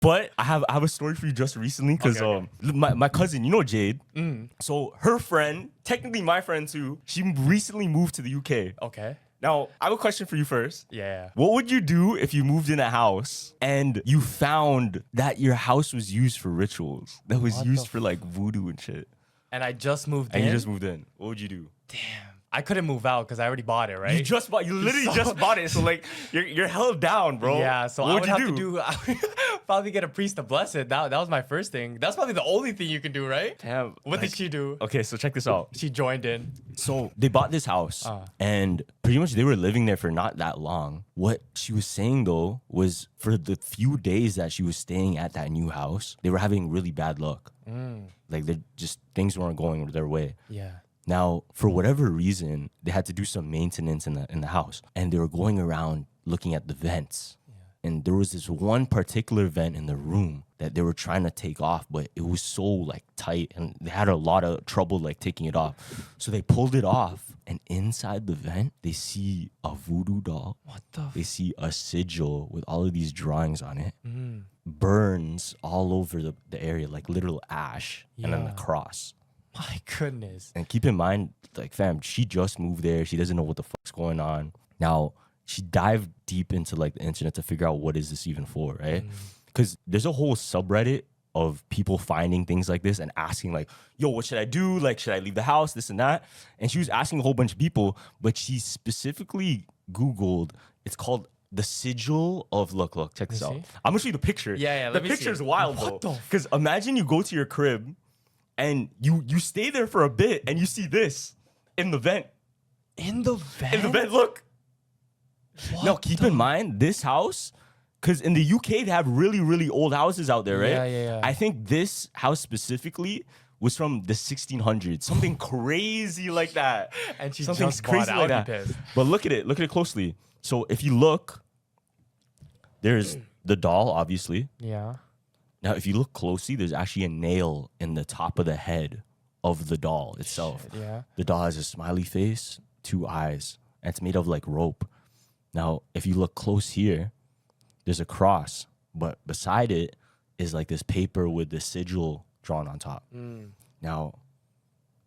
But I have a story for you just recently because my cousin, you know Jade. So her friend, technically my friend too, she recently moved to the UK. Okay. Now, I have a question for you first. Yeah. What would you do if you moved in a house and you found that your house was used for rituals, that was used for like voodoo and shit? And I just moved in. And you just moved in. What would you do? Damn. I couldn't move out because I already bought it, right? You literally just bought it. So like you're held down, bro. Yeah, so what I would would you have to do probably get a priest to bless it. That was my first thing. That's probably the only thing you can do, right? Damn. What did she do? Okay, so check this out. She joined in. So they bought this house and pretty much they were living there for not that long. What she was saying though was for the few days that she was staying at that new house, they were having really bad luck. Like things weren't going their way. Yeah. Now, for whatever reason, they had to do some maintenance in the house, and they were going around looking at the vents. Yeah. And there was this one particular vent in the room that they were trying to take off, but it was so like tight, and they had a lot of trouble like taking it off. So they pulled it off, and inside the vent, they see a voodoo doll. What the? They see a sigil with all of these drawings on it. Burns all over the area, like literal ash, and then the cross. My goodness. And keep in mind, like, fam, she just moved there. She doesn't know what the fuck's going on. Now, she dived deep into, like, the internet to figure out what is this even for, right? Because there's a whole subreddit of people finding things like this and asking, like, yo, what should I do? Like, should I leave the house? This and that. And she was asking a whole bunch of people, but she specifically Googled, it's called the sigil of, look, check this out. I'm going to show you the picture. Yeah, the picture's wild, what though. Because imagine you go to your crib, and you stay there for a bit and you see this in the vent. In the vent? In the vent, look. Now, keep in mind, this house, because in the UK, they have really, really old houses out there, right? Yeah. I think this house specifically was from the 1600s. Something crazy like that. And she Something just bought like that. pissed. But look at it closely. So if you look, there's the doll, obviously. Yeah. Now, if you look closely, there's actually a nail in the top of the head of the doll itself. Shit, yeah. The doll has a smiley face, 2 eyes, and it's made of like rope. Now, if you look close here, there's a cross, but beside it is like this paper with the sigil drawn on top. Now,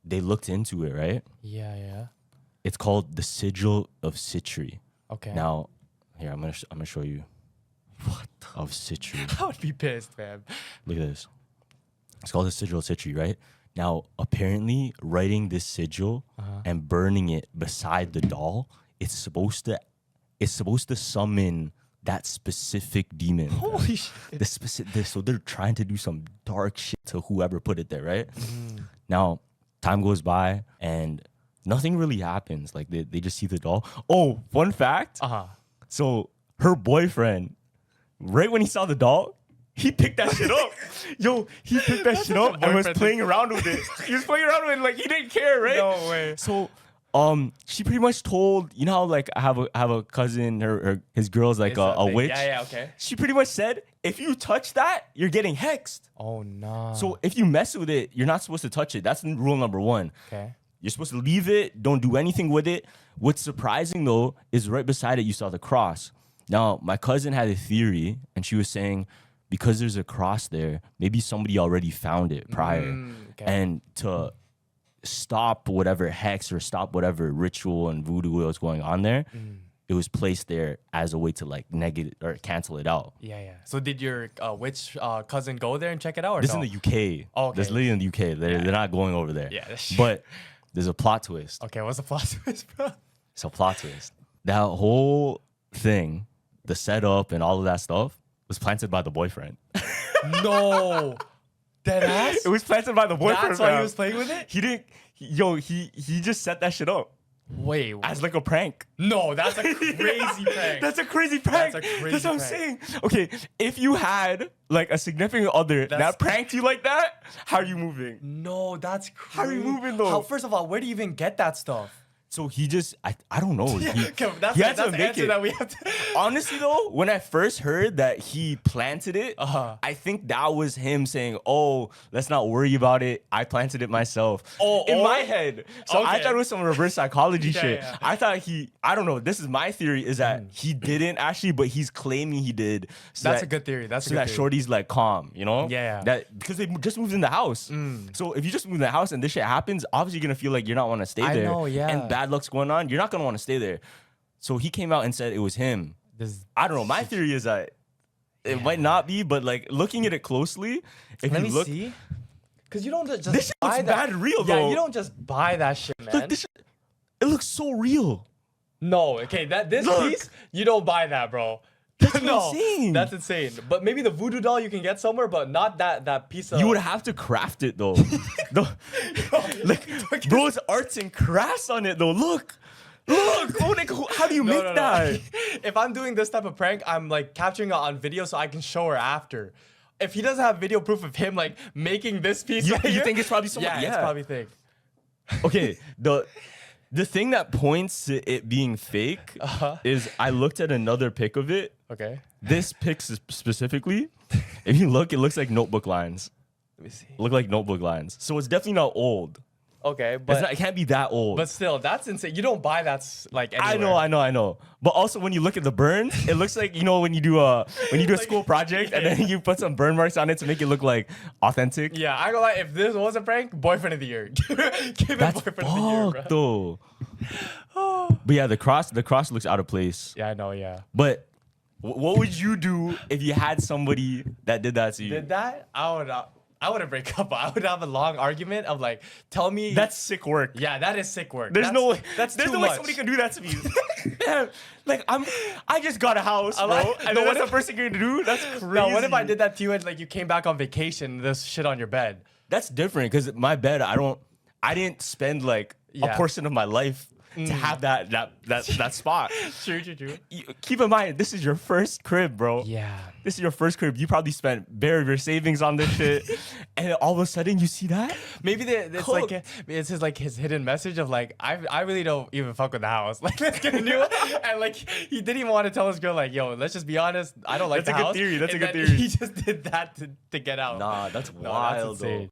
they looked into it, right? Yeah. It's called the Sigil of Sitri. Okay. Now, here, I'm gonna show you. What of Sitri. I would be pissed, man. Look at this. It's called the Sigil of Sitri, right? Now, apparently, writing this sigil and burning it beside the doll, it's supposed to summon that specific demon. Holy shit. So they're trying to do some dark shit to whoever put it there, right? Now, time goes by and nothing really happens. Like they just see the doll. Oh, fun fact. So her boyfriend, right when he saw the doll, he picked that shit up. Yo, he picked that shit up and was playing around with it. He was playing around with it like he didn't care, right? No way. So she pretty much told, you know how like I have a cousin, his girl's like a witch. Yeah, okay. She pretty much said, if you touch that, you're getting hexed. Oh no. So if you mess with it, you're not supposed to touch it. That's rule number 1. Okay. You're supposed to leave it, don't do anything with it. What's surprising though is right beside it you saw the cross. Now, my cousin had a theory, and she was saying, because there's a cross there, maybe somebody already found it prior. Okay. And to stop whatever hex or stop whatever ritual and voodoo was going on there, it was placed there as a way to like negate or cancel it out. Yeah. So did your witch cousin go there and check it out? Or This is no? in the UK. Oh, okay. This literally in the UK. They're not going over there. Yeah. But there's a plot twist. Okay, what's the plot twist, bro? It's a plot twist. That whole thing, the setup and all of that stuff, was planted by the boyfriend. No. Deadass? It was planted by the boyfriend. That's why he was playing with it? He didn't. He just set that shit up Wait. as like a prank. No, that's a crazy prank. That's a crazy prank. That's a crazy That's what I'm prank. saying. Okay, if you had like a significant other that pranked you like that, how are you moving? No, that's crazy. How are you moving though? First of all, where do you even get that stuff? So he just, I don't know. That's he had to the make answer it. that we have to. Honestly though, when I first heard that he planted it, I think that was him saying, "Oh, let's not worry about it. I planted it myself." In my head. So I Okay. thought it was some reverse psychology Yeah, shit. yeah. I thought I don't know. This is my theory is that he didn't actually, but he's claiming he did. So That's a good theory. That's a so good that theory. Shorty's like calm, you know? Yeah. That because they just moved in the house. So if you just moved in the house and this shit happens, obviously you're gonna feel like you're not want to stay I there. know, yeah. And bad luck's going on, you're not gonna want to stay there. So he came out and said it was him. I don't know. My theory is that it might not be, but like looking at it closely, if Let you me look, see. Because you don't just this shit buy looks that. bad real Yeah, though. you don't just buy that shit, man. Look, this shit, it looks so real. No, okay, this Look. piece, you don't buy that, bro. That's insane. That's insane. But maybe the voodoo doll you can get somewhere, but not that piece of. You would have to craft it though. Like, bro, it's arts and crafts on it though. Look. Oh, like, how do you make that? If I'm doing this type of prank, I'm like capturing it on video so I can show her after. If he doesn't have video proof of him like making this piece, You right here, think it's probably someone? yeah, it's probably fake. Okay, the thing that points to it being fake is I looked at another pic of it. Okay. This pic specifically, if you look, it looks like notebook lines. Let me see. Look like notebook lines. So it's definitely not old. Okay, It's but not, it can't be that old. but still, that's insane. You don't buy that like anywhere. I know. But also when you look at the burns, it looks like, you know, when you do a school project and then you put some burn marks on it to make it look like authentic. Yeah, I go like if this was a prank, boyfriend of the year. Give it That's boyfriend of the year, fucked bro. though. But yeah, the cross looks out of place. Yeah, I know. Yeah. But what would you do if you had somebody that did that to you? Did that? I wouldn't break up. I would have a long argument of like, tell me. That's sick work. Yeah, that is sick work. There's no way. That's There's too no way much. somebody can do that to me. Damn, like I just got a house, bro. like- And no, then what what's the if- first thing you're gonna do? That's crazy. No, what if I did that to you and like you came back on vacation, there's shit on your bed? That's different because my bed, I didn't spend like Yeah. a portion of my life to have that spot. True. Keep in mind, this is your first crib, bro. Yeah. This is your first crib. You probably spent bare of your savings on this shit, and then all of a sudden you see that. Maybe it's like his hidden message of like I really don't even fuck with the house. Like let's get a new one. And like he didn't even want to tell his girl like yo, let's just be honest. I don't like That's the a good house. theory. That's a And good then theory. He just did that to get out. Nah, that's No, wild that's though. insane.